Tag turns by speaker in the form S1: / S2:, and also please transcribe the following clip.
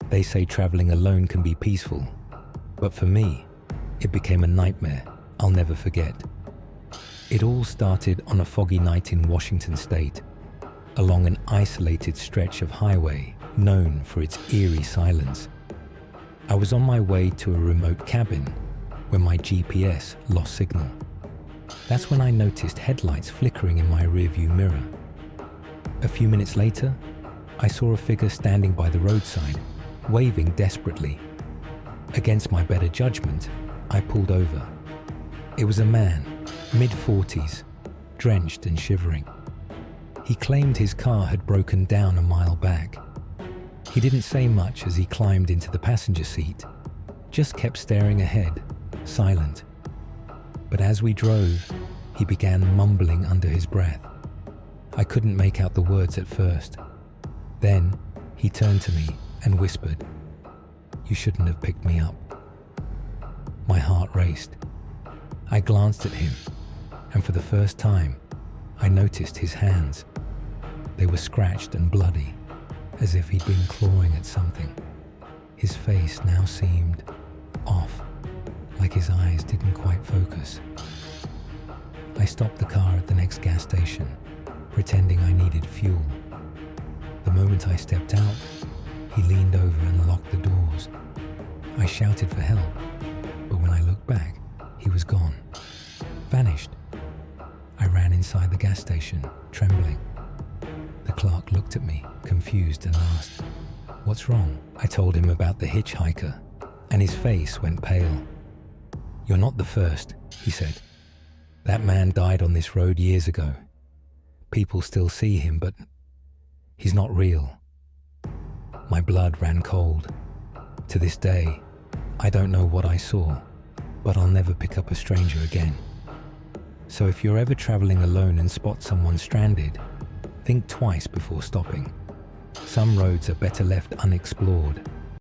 S1: They say traveling alone can be peaceful, but for me, it became a nightmare I'll never forget. It all started on a foggy night in Washington state, along an isolated stretch of highway known for its eerie silence. I was on my way to a remote cabin when my GPS lost signal. That's when I noticed headlights flickering in my rearview mirror. A few minutes later, I saw a figure standing by the roadside, waving desperately. Against my better judgment, I pulled over. It was a man, mid-40s, drenched and shivering. He claimed his car had broken down a mile back. He didn't say much as he climbed into the passenger seat, just kept staring ahead, silent. But as we drove, he began mumbling under his breath. I couldn't make out the words at first. Then he turned to me and whispered, "You shouldn't have picked me up." My heart raced. I glanced at him, and for the first time, I noticed his hands. They were scratched and bloody, as if he'd been clawing at something. His face now seemed off, like his eyes didn't quite focus. I stopped the car at the next gas station, pretending I needed fuel. The moment I stepped out, he leaned over and locked the doors. I shouted for help, but when I looked back, he was gone, vanished. I ran inside the gas station, trembling. The clerk looked at me, confused, and asked, "What's wrong?" I told him about the hitchhiker, and his face went pale. "You're not the first," he said. "That man died on this road years ago. People still see him, but he's not real." My blood ran cold. To this day, I don't know what I saw, but I'll never pick up a stranger again. So if you're ever traveling alone and spot someone stranded, think twice before stopping. Some roads are better left unexplored,